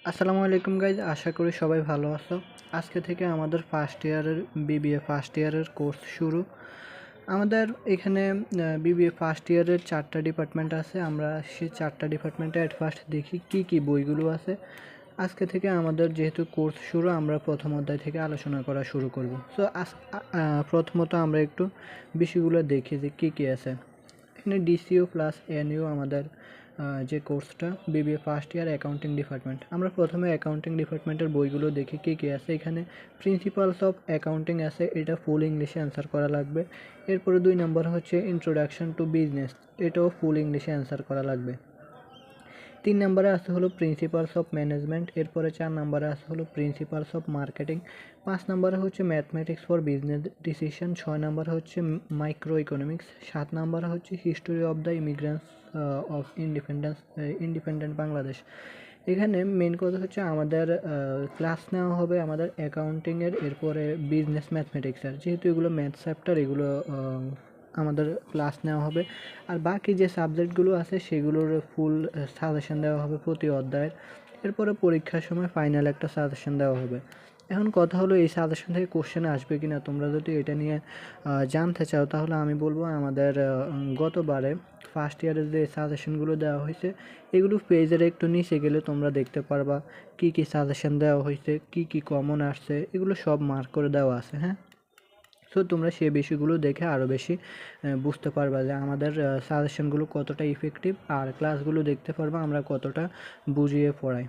আসসালামু আলাইকুম গাইজ, আশা করি সবাই ভালো আছো। আজকে থেকে আমাদের বিবিএ ফার্স্ট ইয়ারের কোর্স শুরু। আমাদের এখানে বিবিএ ফার্স্ট ইয়ারের 4টা ডিপার্টমেন্ট আছে। আমরা সেই 4টা ডিপার্টমেন্টে অ্যাট ফার্স্ট দেখি কি বইগুলো আছে। আজকে থেকে আমাদের যেহেতু কোর্স শুরু, আমরা প্রথম অধ্যায় থেকে আলোচনা করা শুরু করব। সো প্রথমত আমরা একটু বিষয়গুলো দেখি যে কী আছে। এখানে ডিসিও প্লাস এনইউ আমাদের যে কোর্সটা BBA first year accounting department. আমরা প্রথমে অ্যাকাউন্টিং ডিপার্টমেন্টের বইগুলো দেখি কী আছে। এখানে প্রিন্সিপালস অফ অ্যাকাউন্টিং আছে, এটা ফুল ইংলিশে অ্যান্সার করা লাগবে। এরপরে 2 নম্বর হচ্ছে ইন্ট্রোডাকশন টু বিজনেস, এটাও ফুল ইংলিশে অ্যান্সার করা লাগবে। 3 নম্বরে আছে হলো প্রিন্সিপালস অফ ম্যানেজমেন্ট। এরপরে 4 নম্বরে আছে হলো প্রিন্সিপালস অফ মার্কেটিং। 5 নম্বরে হচ্ছে ম্যাথমেটিক্স ফর বিজনেস ডিসিশন। 6 নম্বরে হচ্ছে মাইক্রো ইকোনমিক্স। 7 নম্বরে হচ্ছে history of the immigrants of independent Bangladesh. এখানে মেন কথা হচ্ছে আমাদের ক্লাস নেওয়া হবে আমাদের অ্যাকাউন্টিংয়ের, এরপরে বিজনেস ম্যাথমেটিক্সের। যেহেতু এগুলো ম্যাথ চ্যাপ্টার, এগুলো আমাদের ক্লাস নেওয়া হবে। আর বাকি যে সাবজেক্টগুলো আছে সেগুলোর ফুল সাজেশন দেওয়া হবে প্রতি অধ্যায়ের। এরপরে পরীক্ষার সময় ফাইনাল একটা সাজেশন দেওয়া হবে। এখন কথা হলো, এই সাজেশন থেকে কোশ্চেন আসবে কি না। তোমরা যদি এটা নিয়ে জানতে চাও তাহলে আমি বলবো আমাদের গতবারে ফার্স্ট ইয়ারের যে সাজেশনগুলো দেওয়া হয়েছে, এগুলো পেজের একটু নিচে গেলে তোমরা দেখতে পারবা কি সাজেশন দেওয়া হয়েছে, কি কমন আসছে, এগুলো সব মার্ক করে দেওয়া আছে। হ্যাঁ, সো তোমরা সেই বিষয়গুলো দেখে আরও বেশি বুঝতে পারবা যে আমাদের সাজেশনগুলো কতটা ইফেক্টিভ, আর ক্লাসগুলো দেখতে পারবা আমরা কতটা বুঝিয়ে পড়াই।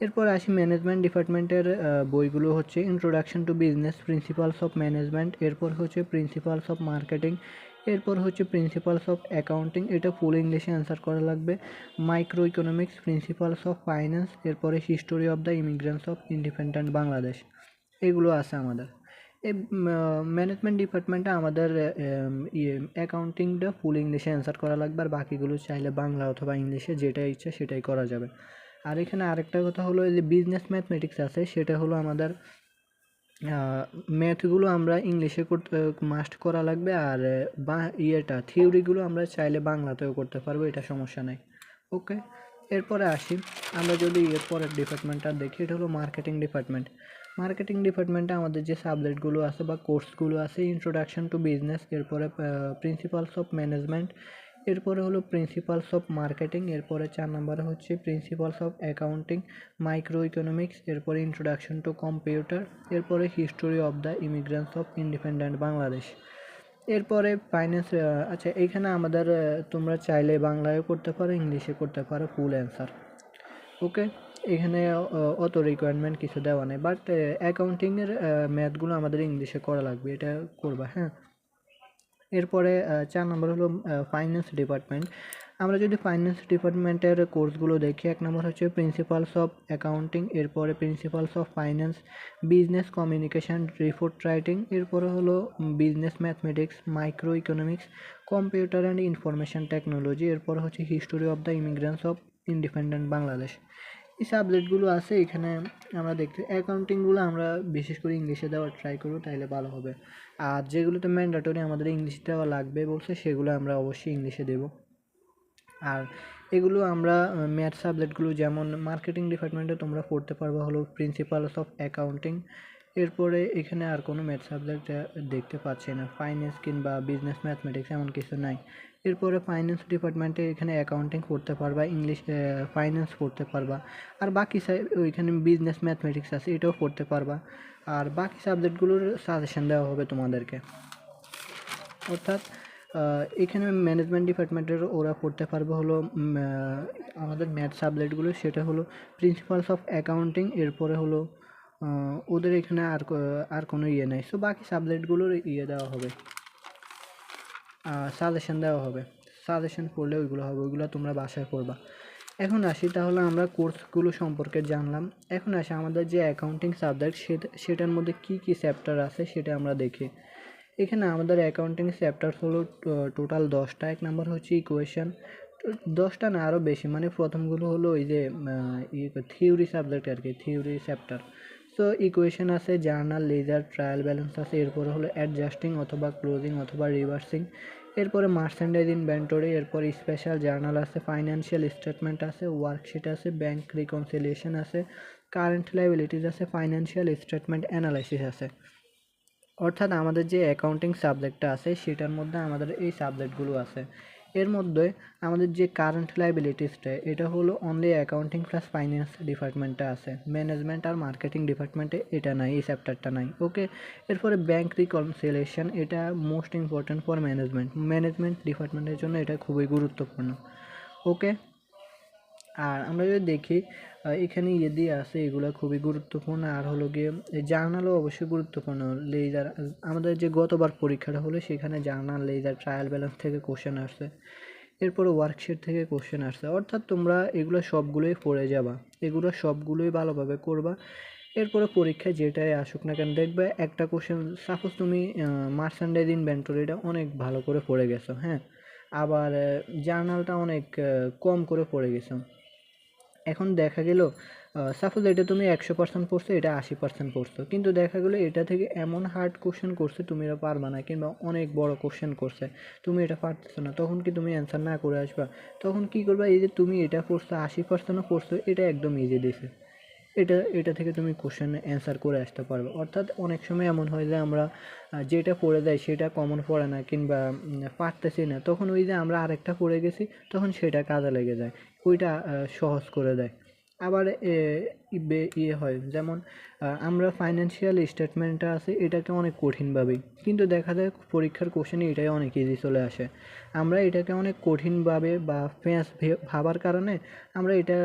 এরপর আসি ম্যানেজমেন্ট ডিপার্টমেন্টের বইগুলো হচ্ছে introduction to business, principles of management. এরপর হচ্ছে প্রিন্সিপালস অফ মার্কেটিং। এরপর হচ্ছে প্রিন্সিপালস অফ অ্যাকাউন্টিং, এটা ফুল ইংলিশে অ্যান্সার করা লাগবে। Micro economics, principles of finance. এরপরে history of the immigrants of independent Bangladesh. এগুলো আছে আমাদের এই ম্যানেজমেন্ট ডিপার্টমেন্টে। আমাদের অ্যাকাউন্টিংটা ফুল ইংলিশে অ্যান্সার করা লাগবে, আর বাকিগুলো চাইলে বাংলা অথবা ইংলিশে যেটা ইচ্ছা সেটাই করা যাবে। আর এখানে আরেকটা কথা হলো, এই যে বিজনেস ম্যাথমেটিক্স আছে, সেটা হলো আমাদের ম্যাথগুলো আমরা ইংলিশে করতে মাস্ট করা লাগবে। আর থিওরিগুলো আমরা চাইলে বাংলাতেও করতে পারবো, এটা সমস্যা নাই। ওকে, এরপরে আসি আমরা যদি পরের ডিপার্টমেন্টটা দেখি, এটা হলো মার্কেটিং ডিপার্টমেন্ট। মার্কেটিং ডিপার্টমেন্টে আমাদের যে সাবজেক্টগুলো আছে বা কোর্সগুলো আছে, ইন্ট্রোডাকশন টু বিজনেস, এরপরে প্রিন্সিপালস অফ ম্যানেজমেন্ট, এরপরে হলো প্রিন্সিপালস অফ মার্কেটিং, এরপরে 4 নম্বরে হচ্ছে principles of accounting, micro economics, এরপরে ইন্ট্রোডাকশন টু কম্পিউটার, এরপরে history of the immigrants of independent Bangladesh. এরপরে ফাইন্যান্স। আচ্ছা, এইখানে আমাদের তোমরা চাইলে বাংলায়ও করতে পারো, ইংলিশে করতে পারো, ফুল অ্যান্সার। ওকে, এখানে অত রিকোয়ারমেন্ট কিছু দেওয়া নেই, বাট অ্যাকাউন্টিংয়ের ম্যাথগুলো আমাদের ইংলিশে করা লাগবে, এটা করবা। হ্যাঁ, এরপরে 4 নম্বর হলো ফাইন্যান্স ডিপার্টমেন্ট। আমরা যদি ফাইন্যান্স ডিপার্টমেন্টের কোর্সগুলো দেখি, 1 নম্বর হচ্ছে প্রিন্সিপালস অফ অ্যাকাউন্টিং, এরপরে principles of finance, business communication, report writing, এরপরে হলো business mathematics, micro economics, computer and information technology, এরপর হচ্ছে history of the immigrants of independent Bangladesh. এই সাবজেক্টগুলো আছে এখানে। আমরা দেখতে অ্যাকাউন্টিংগুলো আমরা বিশেষ করে ইংলিশে দেওয়ার ট্রাই করবো, তাইলে ভালো হবে। আর যেগুলোতে ম্যান্ডেটরি আমাদের ইংলিশ দেওয়া লাগবে বলছে, সেগুলো আমরা অবশ্যই ইংলিশে দেব। আর এগুলো আমরা ম্যাথ সাবজেক্টগুলো, যেমন মার্কেটিং ডিপার্টমেন্টে তোমরা পড়তে পারবে হলো প্রিন্সিপালস অফ অ্যাকাউন্টিং। এরপরে এখানে আর কোনো ম্যাথ সাবজেক্ট দেখতে পাচ্ছি না, ফাইন্যান্স কিংবা বিজনেস ম্যাথমেটিক্স এমন কিছু নাই। এরপরে ফাইন্যান্স ডিপার্টমেন্টে এখানে অ্যাকাউন্টিং পড়তে পারবা, ইংলিশ ফাইন্যান্স পড়তে পারবা। আর বাকি ওইখানে বিজনেস ম্যাথমেটিক্স আছে, এটাও পড়তে পারবা। আর বাকি সাবজেক্টগুলোর সাজেশন দেওয়া হবে তোমাদেরকে। অর্থাৎ এখানে ম্যানেজমেন্ট ডিপার্টমেন্টের ওরা পড়তে পারবে হলো আমাদের ম্যাথ সাবজেক্টগুলো, সেটা হলো প্রিন্সিপালস অফ অ্যাকাউন্টিং। এরপরে হলো ওদের এখানে আর কোনো ইয়ে নেই। সো বাকি সাবজেক্টগুলোর দেওয়া হবে, সাজেশন দেওয়া হবে। সাজেশন পড়লে ওইগুলো হবে, ওইগুলো তোমরা বাসায় পড়বা। এখন আসি, তাহলে আমরা কোর্সগুলো সম্পর্কে জানলাম। এখন আসি আমাদের যে অ্যাকাউন্টিং সাবজেক্ট, সেটার মধ্যে কি চ্যাপ্টার আছে সেটা আমরা দেখি। এখানে আমাদের অ্যাকাউন্টিং চ্যাপ্টার হলো টোটাল 10টা। 1 নম্বর হচ্ছে ইকুয়েশন, 10টা না আরও বেশি, মানে প্রথমগুলো হলো ওই যে থিওরি সাবজেক্ট আর কি, থিওরি চ্যাপ্টার। সো ইকুয়েশন আছে, জার্নাল, লেজার, ট্রায়াল ব্যালেন্স আছে, এরপরে হলো অ্যাডজাস্টিং অথবা ক্লোজিং অথবা রিভার্সিং, এরপরে মার্চেন্ডাইজ ইনভেন্টরি, এরপরে স্পেশাল জার্নাল আছে, ফাইন্যান্সিয়াল স্টেটমেন্ট আছে, ওয়ার্কশিট আছে, ব্যাংক রিকনসিলিয়েশন আছে, কারেন্ট লায়াবিলিটিস আছে, ফাইন্যান্সিয়াল স্টেটমেন্ট অ্যানালাইসিস আছে। অর্থাৎ আমাদের যে অ্যাকাউন্টিং সাবজেক্টটা আছে সেটার মধ্যে আমাদের এই সাবজেক্টগুলো আছে। এর মধ্যে আমাদের যে কারেন্ট লায়াবিলিটিসটা এটা হলো অনলি অ্যাকাউন্টিং প্লাস ফাইন্যান্স ডিপার্টমেন্টে আছে, ম্যানেজমেন্ট আর মার্কেটিং ডিপার্টমেন্টে এটা নাই, এই চ্যাপ্টারটা নাই। ওকে, এরপরে ব্যাংক রিকনসিলিয়েশন, এটা মোস্ট ইম্পর্ট্যান্ট ফর ম্যানেজমেন্ট ডিপার্টমেন্টের জন্য এটা খুবই গুরুত্বপূর্ণ। ওকে, আর আমরা যদি দেখি এখানে দিয়ে আছে, এগুলো খুবই গুরুত্বপূর্ণ। আর হলো গিয়ে জার্নালও অবশ্যই গুরুত্বপূর্ণ। লেজার আমাদের যে গতবার পরীক্ষাটা হলো সেখানে জার্নাল, লেজার, ট্রায়াল ব্যালেন্স থেকে কোশ্চেন আসছে, এরপরে ওয়ার্কশিট থেকে কোশ্চেন আসছে। অর্থাৎ তোমরা এগুলো সবগুলোই পড়ে যাবা, এগুলো সবগুলোই ভালোভাবে করবা। এরপরে পরীক্ষায় যেটাই আসুক না কেন দেখবে একটা কোশ্চেন, সাপোজ তুমি মার্চেন্ডাইজ ইনভেন্টরিটা অনেক ভালো করে পড়ে গেছো, হ্যাঁ, আবার জার্নালটা অনেক কম করে পড়ে গেছো। এখন দেখা গেল সাপোজ এটা তুমি 100% পড়ছো, এটা 80% পড়ছো, কিন্তু দেখা গেলো এটা থেকে এমন হার্ড কোশ্চেন করছে তুমি এটা পারবা না, কিংবা অনেক বড় কোশ্চেন করছে তুমি এটা পারতেছো না, তখন কি তুমি অ্যান্সার না করে আসবা? তখন কি করবা, এই যে তুমি এটা পড়ছো 80%ও পড়ছো, এটা একদম ইজি দিছে, এটা থেকে তুমি কোশ্চেন অ্যান্সার করে আসতে পারবে। অর্থাৎ অনেক সময় এমন হয় যে আমরা যেটা পড়ে দেয় সেটা কমন পড়ে না, কিংবা পারতেছি না, তখন ওই যে আমরা আরেকটা পড়ে গেছি তখন সেটা কাজে লেগে যায়, ওইটা সহজ করে দেয়। আবার ইয়ে হয় যেমন আমরা ফাইন্যান্সিয়াল স্টেটমেন্টটা আছে এটাকে অনেক কঠিন ভাবি, কিন্তু দেখা যায় পরীক্ষার কোশ্চেনে এটাই অনেক ইজি চলে আসে। আমরা এটাকে অনেক কঠিনভাবে বা ফ্যাঁস ভাবার কারণে আমরা এটা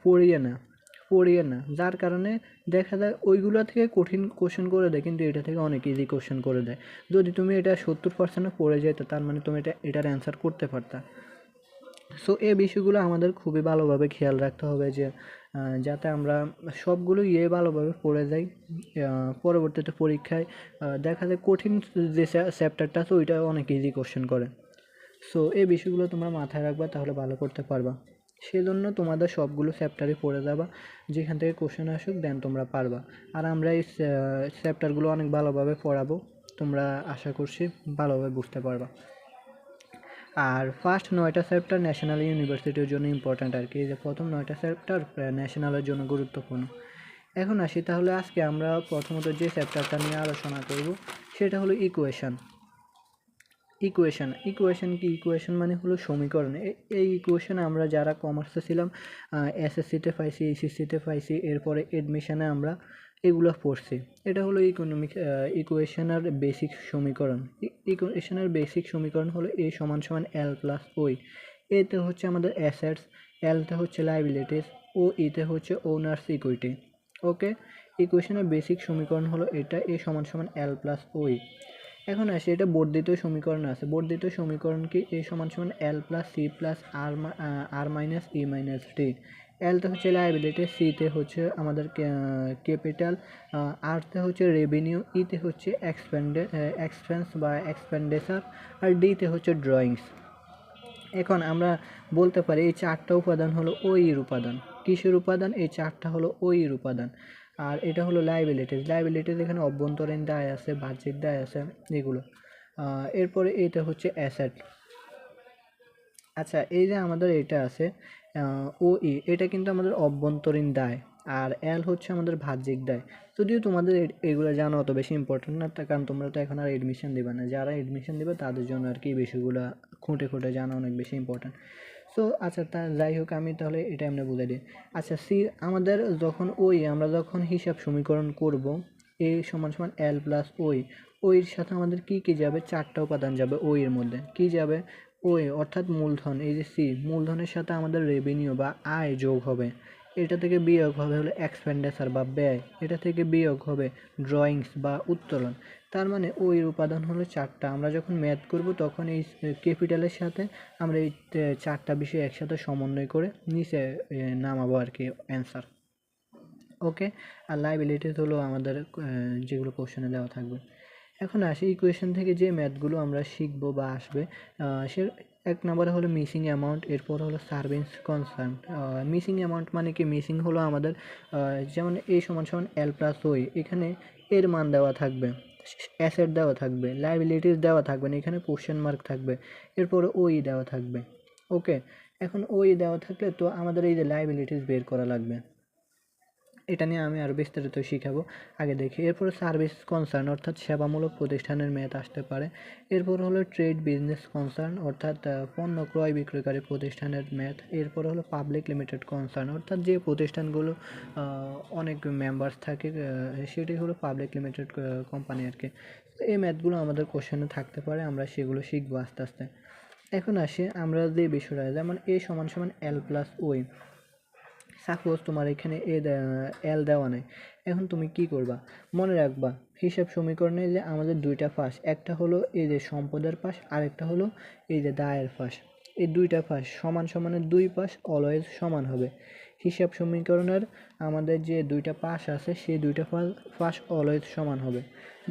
পড়িয়ে না, যার কারণে দেখা যায় ওইগুলো থেকে কঠিন কোশ্চেন করে দেয়, কিন্তু এটা থেকে অনেক ইজি কোশ্চেন করে দেয়। যদি তুমি এটা 70% পড়ে যেত তার মানে তুমি এটার অ্যান্সার করতে পারতা। সো এই বিষয়গুলো আমাদের খুবই ভালোভাবে খেয়াল রাখতে হবে যে যাতে আমরা সবগুলো ভালোভাবে পড়ে যাই, পরবর্তীতে পরীক্ষায় দেখা যায় কঠিন যে চ্যাপ্টারটা আছে ওইটা অনেক ইজি কোশ্চেন করে। সো এই বিষয়গুলো তোমরা মাথায় রাখবা, তাহলে ভালো করতে পারবা। সেজন্য তোমাদের সবগুলো চ্যাপ্টারই পড়ে যাবা, যেখান থেকে কোশ্চেন আসুক দেন তোমরা পারবা। আর আমরা এই চ্যাপ্টারগুলো অনেক ভালোভাবে পড়াবো, তোমরা আশা করছি ভালোভাবে বুঝতে পারবা। আর ফার্স্ট 9টা চ্যাপ্টার ন্যাশনাল ইউনিভার্সিটির জন্য ইম্পর্ট্যান্ট আর কি, যে প্রথম 9টা চ্যাপ্টার ন্যাশনালের জন্য গুরুত্বপূর্ণ। এখন আসি তাহলে আজকে আমরা প্রথমত যে চ্যাপ্টারটা নিয়ে আলোচনা করব সেটা হলো ইকুয়েশন কি? ইকুয়েশন মানে হলো সমীকরণ। এই ইকুয়েশন আমরা যারা কমার্সে ছিলাম এসএসসিতে পাইছি, এইচএসসিতে পাইছি, এরপরে এডমিশনে আমরা এগুলো পড়ছি। এটা হলো ইকুয়েশনের বেসিক সমীকরণ। ইকুয়েশনের বেসিক সমীকরণ হলো এ সমান সমান এল প্লাস ওই। এতে হচ্ছে আমাদের অ্যাসেটস, এলতে হচ্ছে লাইবিলিটিস, ও ইতে হচ্ছে ওনার্স ইকুইটি। ওকে, ইকুয়েশনের বেসিক সমীকরণ হলো এটা, এ সমান সমান এল প্লাস ওই। এখন আসি এটা বর্ধিত সমীকরণ আছে। বর্ধিত সমীকরণ কি? এ সমান সমান এল প্লাস সি প্লাস আর মাইনাস ই মাইনাস ডি। এলতে হচ্ছে লায়াবিলিটি, সিতে হচ্ছে আমাদের ক্যাপিটাল, আরতে হচ্ছে রেভিনিউ, ইতে হচ্ছে এক্সপেন্স বা এক্সপেন্ডিচার, আর ডিতে হচ্ছে ড্রয়িংস। এখন আমরা বলতে পারি এই চারটা উপাদান হলো ওইর উপাদান। কিসের উপাদান? এই চারটা হলো ওইর উপাদান। আর এটা হলো লাইবিলিটিস এখানে অভ্যন্তরীণ দায় আছে, বাহ্যিক দায় আছে, এগুলো। এরপরে এটা হচ্ছে অ্যাসেট। আচ্ছা, এই যে আমাদের এটা আছে ও ই, এটা কিন্তু আমাদের অভ্যন্তরীণ দায়, আর এল হচ্ছে আমাদের বাহ্যিক দায়। যদিও তোমাদের এগুলো জানা অত বেশি ইম্পর্টেন্ট না, কারণ তোমরা তো এখন আর এডমিশন দেবে না, যারা এডমিশন দেবে তাদের জন্য আর কি এই বিষয়গুলো খুঁটে খুঁটে জানা অনেক বেশি ইম্পর্টেন্ট। সো আচ্ছা, তা যাই হোক, আমি তাহলে এটা এমনি বুঝাই দিই। আচ্ছা, আমাদের যখন আমরা যখন হিসাব সমীকরণ করব, এ সমান সমান এল প্লাস ওইর সাথে আমাদের কি কি যাবে? চারটা উপাদান যাবে ওই এর মধ্যে। কি যাবে? ওই অর্থাৎ মূলধন, এই যে সি, মূলধনের সাথে আমাদের রেভিনিউ বা আয় যোগ হবে। এটা থেকে বিয়োগ হবে হলো এক্সপেন্ডিচার বা ব্যয়। এটা থেকে বিয়োগ হবে ড্রয়িংস বা উত্তোলন। তার মানে ওই উপাদান হলো চারটা। আমরা যখন ম্যাথ করব তখন এই ক্যাপিটালের সাথে আমরা এই চারটা বিষয় একসাথে সমন্বয় করে নিচে নামাবো আর কি অ্যান্সার। ওকে, আর লাইবিলিটিস হলো আমাদের যেগুলো কোশ্চেনে দেওয়া থাকবে। এখন আসি ইকুয়েশন থেকে যে ম্যাথগুলো আমরা শিখবো বা আসবে, সে এক নম্বরে হলো মিসিং অ্যামাউন্ট, এরপর হলো সার্ভিস কনসার্ন। মিসিং অ্যামাউন্ট মানে কি? মিসিং হলো আমাদের যেমন এ সমান সমান এল প্লাস ওই, এখানে এর মান দেওয়া থাকবে, অ্যাসেট দেওয়া থাকবে, লাইবিলিটিস দেওয়া থাকবে না, এখানে কোশ্চেন মার্ক থাকবে, এরপরে ওই দেওয়া থাকবে। ওকে, এখন ওই দেওয়া থাকলে তো আমাদের এই যে লাইবিলিটিস বের করা লাগবে, এটা নিয়ে আমি আরও বিস্তারিত শিখাবো, আগে দেখি। এরপরে সার্ভিস কনসার্ন অর্থাৎ সেবামূলক প্রতিষ্ঠানের মেয়াদ আসতে পারে। এরপর হলো ট্রেড বিজনেস কনসার্ন অর্থাৎ পণ্য ক্রয় বিক্রয়কারী প্রতিষ্ঠানের মেয়াদ। এরপর হলো পাবলিক লিমিটেড কনসার্ন অর্থাৎ যে প্রতিষ্ঠানগুলো অনেক মেম্বার্স থাকে সেটি হলো পাবলিক লিমিটেড কোম্পানি আর কি। এই ম্যাথগুলো আমাদের কোশ্চেনে থাকতে পারে, আমরা সেগুলো শিখবো আস্তে আস্তে। এখন আসি আমরা যে বিষয়টা, যেমন এ সমান সমান এল প্লাস ওই। সাপোজ তোমার এখানে এল দেওয়া নেই, এখন তুমি কি করবা, মনে রাখবা হিসাব সমীকরণে যে আমাদের দুইটা পাশ, একটা হলো এই যে সম্পদের পাশ, আরেকটা হলো এই যে দায়ের পাশ। এই দুইটা পাশ সমান সমানের দুই পাশ অলওয়েজ সমান হবে। হিসাব সমীকরণের আমাদের যে দুইটা পাশ আছে সেই দুইটা পাশ অলওয়েজ সমান হবে।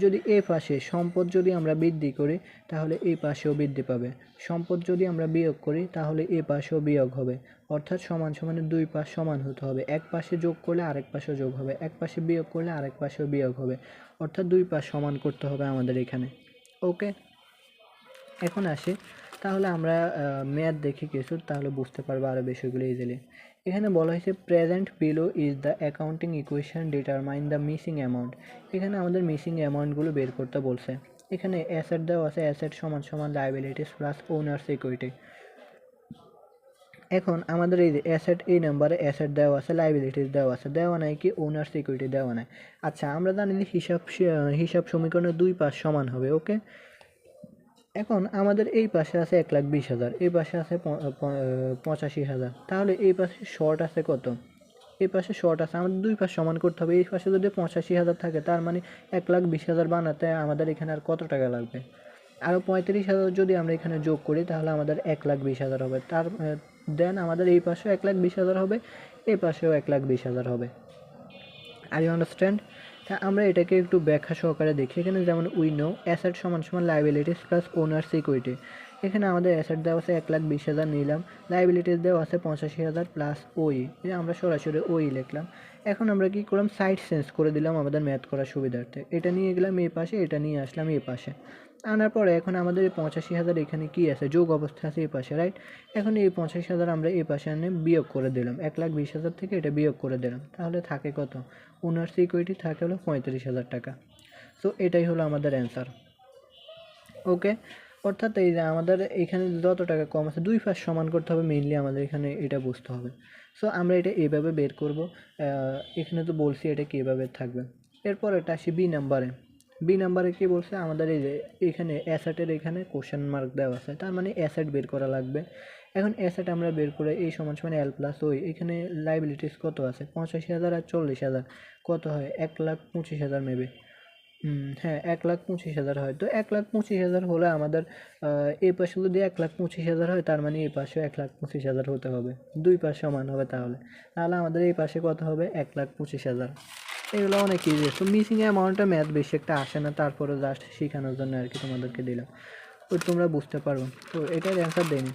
যদি এই পাশে সম্পদ যদি আমরা বৃদ্ধি করি তাহলে এই পাশেও বৃদ্ধি পাবে, সম্পদ যদি আমরা বিয়োগ করি তাহলে এই পাশেও বিয়োগ হবে। অর্থাৎ সমান সমানের দুই পাশ সমান হতে হবে, এক পাশে যোগ করলে আরেক পাশে যোগ হবে, এক পাশে বিয়োগ করলে আরেক পাশেও বিয়োগ হবে, অর্থাৎ দুই পাশ সমান করতে হবে আমাদের এখানে। ওকে, এখন আসি তাহলে আমরা ম্যাথ দেখি কিছু, তাহলে বুঝতে পারবো আরও বিষয়গুলো ইজিলি। এখানে বলা হয়েছে present below is the accounting equation determine the missing amount. এখানে আমাদের মিসিং অ্যামাউন্টগুলো বের করতে বলছে। এখানে অ্যাসেট দেওয়া আছে, অ্যাসেট সমান সমান লায়াবিলিটিস প্লাস ওনার্স ইকুইটি। এখন আমাদের এই যে অ্যাসেট, এই নাম্বারে অ্যাসেট দেওয়া আছে, লায়াবিলিটিস দেওয়া আছে, দেওয়া নাই কি ওনার্স ইকুইটি দেওয়া নাই। আচ্ছা, আমরা জানি যে হিসাব সমীকরণের দুই পাশ সমান হবে। ওকে, এখন আমাদের এই পাশে আছে 1,20,000, এই পাশে আছে 85,000, তাহলে এই পাশে শর্ট আছে কত, এই পাশে শর্ট আছে, আমাদের দুই পাশ সমান করতে হবে। এই পাশে যদি 85,000 থাকে তার মানে 1,20,000 বানাতে আমাদের এখানে আর কত টাকা লাগবে, আরও 35,000 যদি আমরা এখানে যোগ করি তাহলে আমাদের 1,20,000 হবে। তার দেন আমাদের এই পাশেও 1,20,000 হবে, এই পাশেও 1,20,000 হবে। Are you understand? আমরা এটাকে একটু ব্যাখ্যা সহকারে দেখি। এখানে যেমন উই নো অ্যাসেট সমান সমান লাইবিলিটিস প্লাস ওনার্স ইকুইটি। এখানে আমাদের অ্যাসেট দেওয়া আছে 1,20,000 নিলাম, লাইবিলিটিস দেওয়া আছে 85,000 প্লাস ওই, আমরা সরাসরি ওই লিখলাম। এখন আমরা কি করলাম, সাইড চেঞ্জ করে দিলাম আমাদের ম্যাথ করার সুবিধার্থে। এটা নিয়ে গেলাম এই পাশে, এটা নিয়ে আসলাম এই পাশে। আনার পরে এখন আমাদের এই 85,000 এখানে কি আছে, যোগ অবস্থা আছে এই পাশে, রাইট? এখন এই 85,000 আমরা এই পাশে এনে বিয়োগ করে দিলাম, 1,20,000 থেকে এটা বিয়োগ করে দিলাম, তাহলে থাকে কত, ওনার্স ইকুইটি থাকে হলো 35,000 টাকা। সো এটাই হলো আমাদের অ্যান্সার। ওকে, অর্থাৎ এই যে আমাদের এখানে যত টাকা কম আছে দুই পাশ সমান করতে হবে, মেইনলি আমাদের এখানে এটা বুঝতে হবে। সো আমরা এটা এইভাবে বের করব। এখানে তো বলছি এটা কীভাবে থাকবে। এরপর এটা আসি বি নাম্বারে। বি নাম্বারে কী বলছে, আমাদের এই যে এখানে অ্যাসেটের এখানে কোশ্চেন মার্ক দেওয়া আছে, তার মানে অ্যাসেট বের করা লাগবে। এখন অ্যাসেট আমরা বের করে এই সমান সমান এল প্লাস ওই, এখানে লাইবিলিটিস কত আছে 85,000 আর 40,000 কত হয় 1,25,000 মেবি। হ্যাঁ, 1,25,000 হয়। তো 1,25,000 হলে আমাদের এই পাশে যদি 1,25,000 হয় তার মানে এই পাশেও 1,25,000 হতে হবে, দুই পাশ সমান হবে। তাহলে তাহলে আমাদের এই পাশে কত হবে 1,25,000। এগুলো অনেক ইজি। তো মিসিং অ্যামাউন্টটা ম্যাথ বেশি একটা আসে না, তারপরে জাস্ট শেখানোর জন্য আর কি তোমাদেরকে দিলাম, ওই তোমরা বুঝতে পারো। তো এটার অ্যান্সার দেয়নি।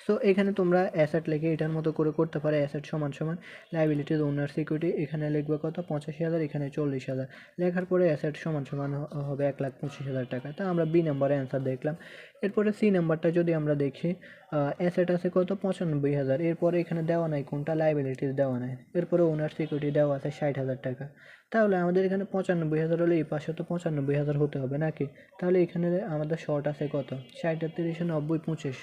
সো এখানে তোমরা অ্যাসেট লিখে এটার মতো করে করতে পারো, অ্যাসেট সমান সমান লাইবিলিটিজ ওনার্স ইকুইটি, এখানে লিখবে কত 85,000, এখানে 40,000, লেখার পরে অ্যাসেট সমান সমান হবে 1,25,000 টাকা। তা আমরা বি নাম্বারে অ্যান্সার দেখলাম। এরপরে সি নাম্বারটা যদি আমরা দেখি, অ্যাসেট আছে কত 95,000, এরপরে এখানে দেওয়া নাই কোনটা, লাইবিলিটিস দেওয়া নাই, এরপরে ওনার্স ইকুইটি দেওয়া আছে 60,000 টাকা। তাহলে আমাদের এখানে 95,000 হলে এই পাশে তো 95,000 হতে হবে নাকি? তাহলে এখানে আমাদের শর্ট আছে কত 60 আর 30 90 25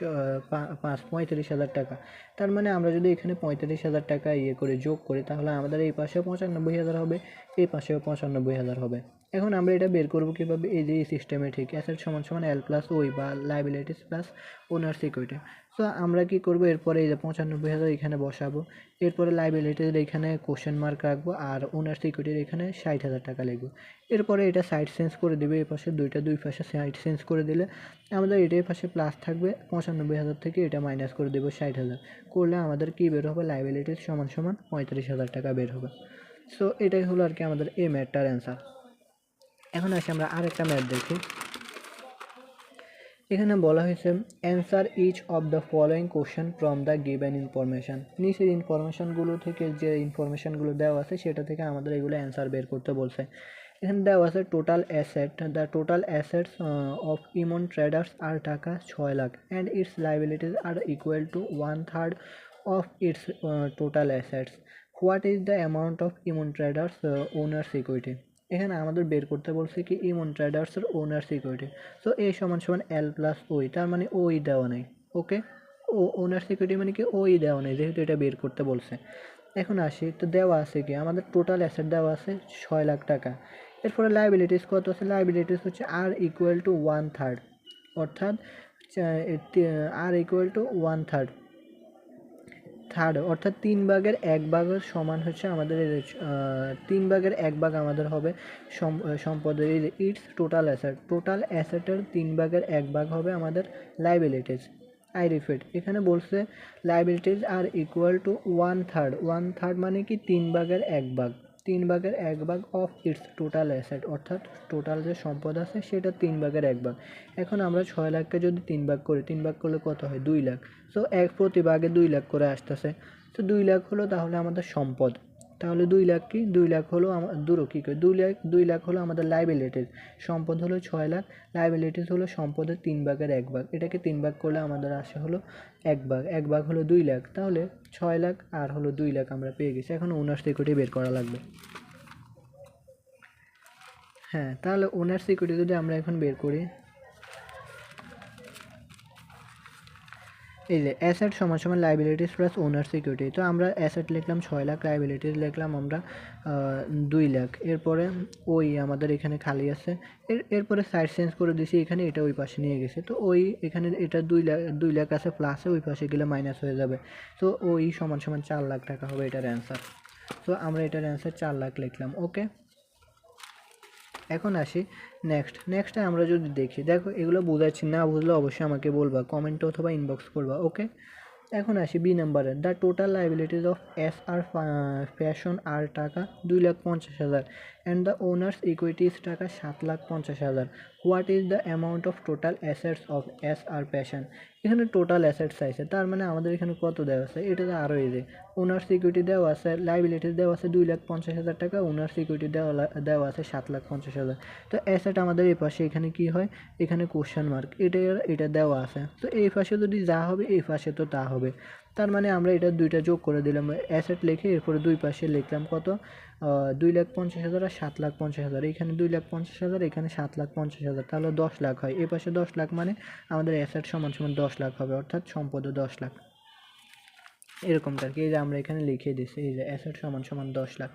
5 35,000 টাকা। তার মানে আমরা যদি এখানে 35,000 টাকা করে যোগ করি তাহলে আমাদের এই পাশেও 95,000 হবে, এই পাশেও 95,000 হবে। এখন আমরা এটা বের করবো কীভাবে, এই যে এই সিস্টেমে ঠিক অ্যাসেট সমান সমান এল প্লাস ওই বা liabilities plus owners equity. So আমরা কি করব, এরপরে এই যে 95,000 এখানে বসাবো, এরপরে লাইবিলিটির এখানে কোশ্চেন মার্ক রাখবো, আর ওনার্স ইকুইটির এখানে 60,000 টাকা লিখবো। এরপরে এটা সাইড চেঞ্জ করে দেবে, এই পাশে দুই পাশে সাইড চেঞ্জ করে দিলে আমাদের এটার পাশে প্লাস থাকবে, 95,000 থেকে এটা মাইনাস করে দেবো 60,000, করলে আমাদের কি বের হবে, লাইবিলিটিস সমান সমান 35,000 টাকা বের হবে। সো এটাই হলো আর কি আমাদের এই ম্যাথটার অ্যান্সার। এখন আসি আমরা আরেকটা ম্যাথ দেখি। এখানে বলা হয়েছে answer each of the following question from the given information. নিচের ইনফরমেশানগুলো থেকে যে ইনফরমেশানগুলো দেওয়া আছে সেটা থেকে আমাদের এগুলো অ্যান্সার বের করতে বলছে। এখানে দেওয়া আছে total asset, the total assets of Emon traders are taka 6 lakh and its liabilities are equal to 1/3 of its total assets. What is the amount of Emon traders owners equity. এখানে আমাদের বের করতে বলছে কি ইমন ট্রেডার্সের ওনার্স ইকুইটি। সো এ সমান সমান এল প্লাস ওই, তার মানে ওই দেওয়া নেই। ওকে, ওনার্স ইকুইটি মানে কি ওই দেওয়া নেই, যেহেতু এটা বের করতে বলছে। এখন আসি, তো দেওয়া আছে কি আমাদের টোটাল অ্যাসেট দেওয়া আছে 6 লাখ টাকা। এরপরে লাইবিলিটিস কত আছে, লাইবিলিটিস হচ্ছে আর ইকুয়াল টু 1/3, অর্থাৎ আর ইকুয়াল টু 1/3 অর্থাৎ 3/1 সমান হচ্ছে আমাদের 3/1 আমাদের হবে সম্পদের ইটস টোটাল অ্যাসেট। টোটাল অ্যাসেটের 3/1 হবে আমাদের লাইবিলিটিস। আই রিপিট, এখানে বলছে লাইবিলিটিস আর ইকুয়াল টু 1/3, 1/3 মানে কি 3/1, 3/1 অফ ইটস টোটাল অ্যাসেট, অর্থাৎ টোটাল যে সম্পদ আছে সেটা 3/1। এখন আমরা 6 লাখকে যদি 3 ভাগ করি, 3 ভাগ করলে কত হয় 2 লাখ। সো প্রতি ভাগে 2 লাখ করে আসতেছে। তো 2 লাখ হলো তাহলে আমাদের সম্পদ। তাহলে 2 লাখ কি, 2 লাখ হলো দূরও কী করে 2 লাখ হলো আমাদের লাইবিলিটিস, সম্পদ হলো 6 লাখ, লাইবিলিটিস হলো সম্পদের 3/1। এটাকে 3 ভাগ করলে আমাদের আসে হলো 1 ভাগ হলো 2 লাখ, তাহলে 6 লাখ আর হলো 2 লাখ আমরা পেয়ে গেছি। এখন ওনার্স ইকুইটি বের করা লাগবে। হ্যাঁ, তাহলে ওনার্স ইকুইটি যদি আমরা এখন বের করি, এই যে অ্যাসেট সমান সমান লাইবিলিটিস প্লাস ওনার্স ইকুইটি। তো আমরা অ্যাসেট লিখলাম 6 লাখ, লাইবিলিটিস লিখলাম আমরা 2 লাখ। এরপরে ওই আমাদের এখানে খালি আছে, এরপরে সাইড চেঞ্জ করে দিছি, এখানে এটা ওই পাশে নিয়ে গেছে। তো ওই এখানে এটা 2 লাখ আছে প্লাসে, ওই পাশে গেলে মাইনাস হয়ে যাবে। তো ওই সমান সমান 4 লাখ টাকা হবে এটার অ্যান্সার। তো আমরা এটার অ্যান্সার 4 লাখ লিখলাম। ওকে, এখন আসি নেক্সটে আমরা যদি দেখি, দেখো এগুলো বোঝাচ্ছি, না বুঝলে অবশ্যই আমাকে বলবা, কমেন্ট অথবা ইনবক্স করবা। ওকে, এখন আসি বি নাম্বারে, the total liabilities of S R fashion are taka 2,50,000 and the owners equities taka 7,50,000। What is the amount of total assets of S R fashion. এখানে টোটাল অ্যাসেটস আছে, তার মানে আমাদের এখানে কত দেওয়া আছে, এটা তো আরও এই যে ওনার্স ইকুইটি দেওয়া আছে, লাইবিলিটিস দেওয়া আছে 2,50,000 টাকা, ওনার্স ইকুইটি দেওয়া আছে 7,50,000। তো অ্যাসেট আমাদের এই পাশে এখানে কি হয়, এখানে কোশ্চেন মার্ক, এটা দেওয়া আছে। তো এই পাশে যদি যা হবে এই পাশে তো তা হবে, তার মানে আমরা এটা দুইটা যোগ করে দিলাম, অ্যাসেট লিখে এরপরে দুই পাশে লিখলাম কত 2,50,000 আর 7,50,000। এখানে 2,50,000, এখানে 7,50,000, তাহলে 10 লাখ হয়। এ পাশে 10 লাখ মানে আমাদের অ্যাসেট সমান সমান 10 লাখ হবে, অর্থাৎ সম্পদও 10 লাখ। এরকমটা আর কি, এই যে আমরা এখানে লিখে দিচ্ছি, এই যে অ্যাসেট সমান সমান 10 লাখ।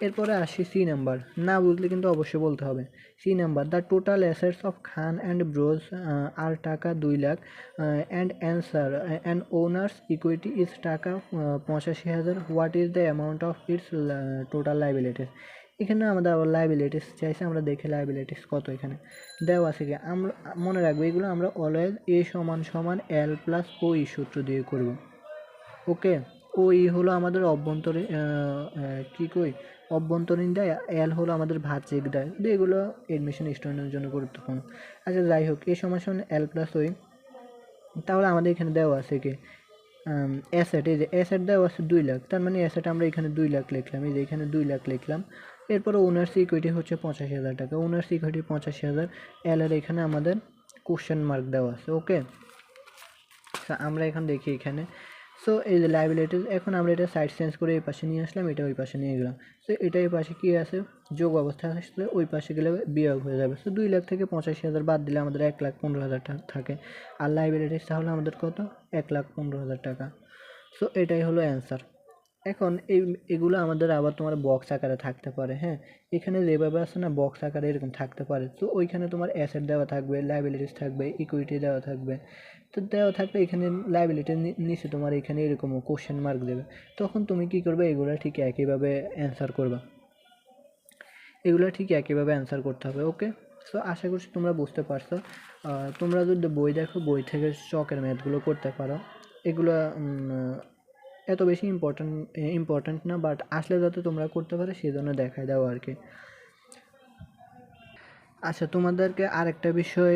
এরপরে আসি সি নাম্বার, না বুঝলে কিন্তু অবশ্যই বলতে হবে। C number, the total assets of Khan and bros are taka 2 lakh and answer and owners equity is taka 85,000। What is the amount of its total liabilities. এখানে আমাদের আবার লাইবিলিটিস চাইছে, আমরা দেখি লাইবিলিটিস কত এখানে দেওয়া আছে কি। আমরা মনে রাখবো এগুলো আমরা অলওয়েজ এ সমান সমান এল প্লাস ওই সূত্র দিয়ে করব। ওকে, ওই হলো আমাদের অভ্যন্তরীণ কী কই অভ্যন্তরীণ দেয়, এল হলো আমাদের বাহ্যিক দেয়, এগুলো এডমিশন স্টুডেন্টের জন্য গুরুত্বপূর্ণ। আচ্ছা যাই হোক, এই সমান সমান এল প্লাস ওই। তাহলে আমাদের এখানে দেওয়া আছে কি অ্যাসেট, এই যে অ্যাসেট দেওয়া আছে 2 লাখ, তার মানে অ্যাসেট আমরা এখানে 2 লাখ লিখলাম, এই যে এখানে 2 লাখ লিখলাম। এরপরে ওনার্স ইকুইটি হচ্ছে 85,000 টাকা, ওনার্স ইকুইটি 85,000, এল এর এখানে আমাদের কোশ্চেন মার্ক দেওয়া আছে। ওকে, আমরা এখন দেখি এখানে, সো এই যে লাইবিলিটিস, এখন আমরা এটা সাইড চেঞ্জ করে এই পাশে নিয়ে আসলাম, এটা ওই পাশে নিয়ে গেলাম। সো এটা এই পাশে কী আছে, যোগ অবস্থায় আসলে ওই পাশে গেলে বিয়োগ হয়ে যাবে। সো 2 লাখ থেকে 85,000 বাদ দিলে আমাদের 1,15,000 থাকে, আর লাইবিলিটিস তাহলে আমাদের কত 1,15,000 টাকা। সো এটাই হলো অ্যান্সার। এখন এগুলো আমাদের আবার তোমার বক্স আকারে থাকতে পারে। হ্যাঁ, এখানে যেভাবে আছে না বক্স আকারে এরকম থাকতে পারে। তো ওইখানে তোমার অ্যাসেট দেওয়া থাকবে, লাইবিলিটিস থাকবে, ইকুইটি দেওয়া থাকবে। তো দেওয়া থাকলে এখানে লাইবিলিটির নিচে তোমার এখানে এরকম কোশ্চেন মার্ক দেবে, তখন তুমি কি করবে, এগুলো ঠিক একইভাবে অ্যান্সার করবা, এগুলো ঠিক একইভাবে অ্যান্সার করতে হবে। ওকে, সো আশা করছি তোমরা বুঝতে পারছো। তোমরা যদি বই দেখো, বই থেকে চকের ম্যাথগুলো করতে পারো, এগুলো এত বেশি ইম্পর্ট্যান্ট না, বাট আসলে যাতে তোমরা করতে পারো সেই জন্য দেখায় দাও আর কি। আচ্ছা, তোমাদেরকে আরেকটা বিষয়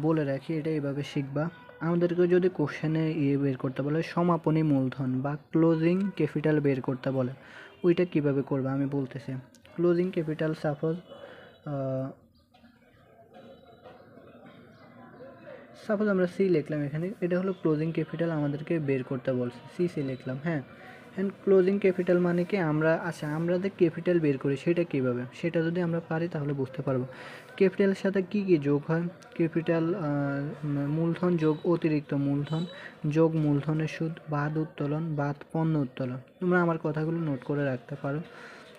বলে রাখি, এটা এইভাবে শিখবা। আমাদেরকে যদি কোশ্চেনে বের করতে বলে সমাপনী মূলধন বা ক্লোজিং ক্যাপিটাল বের করতে বলে, ওইটা কিভাবে করবে আমি বলতেছি। ক্লোজিং ক্যাপিটাল সাপোজ আমরা সি লিখলাম এখানে, এটা হলো ক্লোজিং ক্যাপিটাল, আমাদেরকে বের করতে বলছে, সি লিখলাম। হ্যাঁ, অ্যান্ড ক্লোজিং ক্যাপিটাল মানে কি আমরা যে ক্যাপিটাল বের করি সেটা কীভাবে, সেটা যদি আমরা পারি তাহলে বুঝতে পারবো ক্যাপিটালের সাথে কী কী যোগ হয়। ক্যাপিটাল মূলধন যোগ অতিরিক্ত মূলধন যোগ মূলধনের সুদ বাদ উত্তোলন বাদ পণ্য উত্তোলন। তোমরা আমার কথাগুলো নোট করে রাখতে পারো।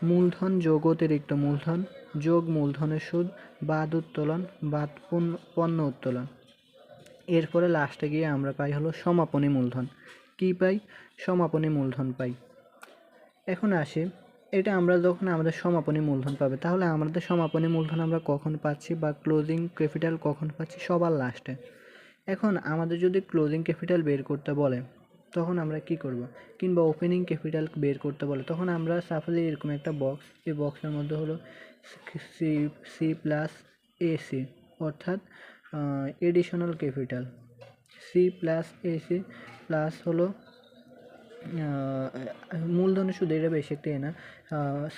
মূলধন যোগ অতিরিক্ত মূলধন যোগ মূলধনের সুদ বাদ উত্তোলন বাদ পণ্য উত্তোলন। এরপরে লাস্টে গিয়ে আমরা পাই হলো সমাপনী মূলধন। কি পাই? সমাপনী মূলধন পাই। এখন আসি, এটা আমরা যখন আমাদের সমাপনী মূলধন পাবে, তাহলে আমাদের সমাপনী মূলধন আমরা কখন পাচ্ছি বা ক্লোজিং ক্যাপিটাল কখন পাচ্ছি? সবার লাস্টে। এখন আমাদের যদি ক্লোজিং ক্যাপিটাল বের করতে বলে তখন আমরা কি করব, কিংবা ওপেনিং ক্যাপিটাল বের করতে বলে তখন আমরা সাপোজ এরকম একটা বক্স, এই বক্সের মধ্যে হলো সি প্লাস এসি, অর্থাৎ additional capital. C plus AC plus হলো মূলধনের সুদ, এটা বেশি একটা না।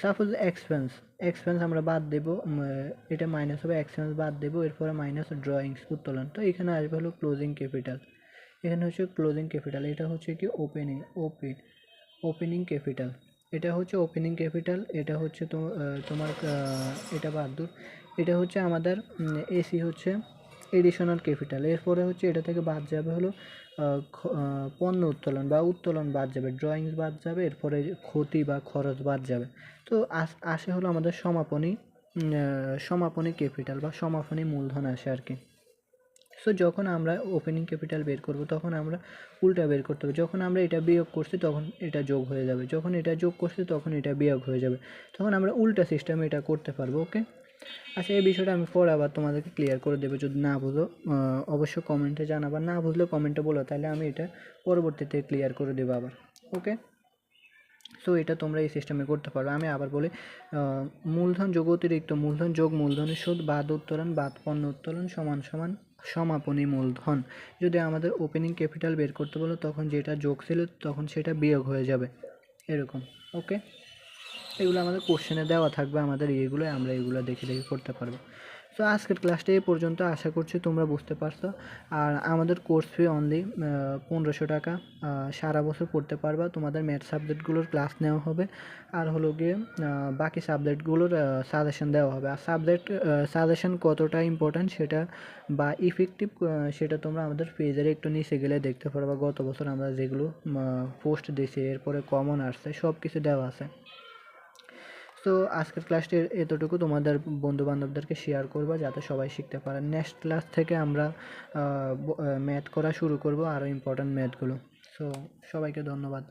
সাপোজ এক্সপেন্স আমরা বাদ দেবো, এটা মাইনাস হবে, এক্সপেন্স বাদ দেবো, এরপরে মাইনাস ড্রয়িংস উত্তোলন। তো এখানে আসবে হলো ক্লোজিং ক্যাপিটাল। এখানে হচ্ছে ক্লোজিং ক্যাপিটাল, এটা হচ্ছে কি ওপেনিং ক্যাপিটাল। এটা হচ্ছে ওপেনিং ক্যাপিটাল, এটা হচ্ছে তোমার এটা বাদ দূর, এটা হচ্ছে আমাদের এসি হচ্ছে এডিশনাল ক্যাপিটাল। এরপরে হচ্ছে এটা থেকে বাদ যাবে হলো পণ্য উত্তোলন বা উত্তোলন বাদ যাবে, ড্রয়িংস বাদ যাবে, এরপরে ক্ষতি বা খরচ বাদ যাবে। তো আসে হলো আমাদের সমাপনী ক্যাপিটাল বা সমাপনী মূলধন আসে আর কি। সো যখন আমরা ওপেনিং ক্যাপিটাল বের করব তখন আমরা উল্টা বের করতে হবে, যখন আমরা এটা বিয়োগ করছি তখন এটা যোগ হয়ে যাবে, যখন এটা যোগ করছি তখন এটা বিয়োগ হয়ে যাবে, তখন আমরা উল্টা সিস্টেমে এটা করতে পারবো। ওকে, আচ্ছা, এই বিষয়টা আমি পরে আবার তোমাদেরকে ক্লিয়ার করে দেবো। যদি না বুঝো অবশ্যই কমেন্টে জানাবা, না বুঝলে কমেন্টে বলো, তাহলে আমি এটা পরবর্তীতে ক্লিয়ার করে দেবো আবার। ওকে, সো এটা তোমরা এই সিস্টেমে করতে পারো। আমি আবার বলি, মূলধন যোগ অতিরিক্ত মূলধন যোগ মূলধনের সুদ বাদ উত্তোলন বাদ পণ্য উত্তোলন সমান সমান সমাপনী মূলধন। যদি আমাদের ওপেনিং ক্যাপিটাল বের করতে বলো তখন যেটা যোগ ছিল তখন সেটা বিয়োগ হয়ে যাবে, এরকম। ওকে, এগুলো আমাদের কোশ্চেনে দেওয়া থাকবে, আমাদের এগুলো আমরা এগুলো দেখে দেখে করতে পারবো। তো আজকের ক্লাসটা এই পর্যন্ত, আশা করছি তোমরা বুঝতে পারছো। আর আমাদের কোর্স ফি অনলি 1500 টাকা, সারা বছর পড়তে পারবা। তোমাদের ম্যাথ সাবজেক্টগুলোর ক্লাস নেওয়া হবে, আর হলো গিয়ে বাকি সাবজেক্টগুলোর সাজেশন দেওয়া হবে। আর সাজেশন কতটা ইম্পর্ট্যান্ট সেটা বা ইফেক্টিভ সেটা তোমরা আমাদের পেজের একটু নিচে গেলে দেখতে পারবা। গত বছর আমরা যেগুলো পোস্ট দিয়েছি, এরপরে কমন আসছে, সব কিছু দেওয়া আছে। তো আজকের ক্লাসটি এতটুকু, তোমাদের বন্ধু বান্ধবদেরকে শেয়ার করবা যাতে সবাই শিখতে পারে। নেক্সট ক্লাস থেকে আমরা ম্যাথ করা শুরু করব, আরও ইম্পর্ট্যান্ট ম্যাথগুলো। সো সবাইকে ধন্যবাদ।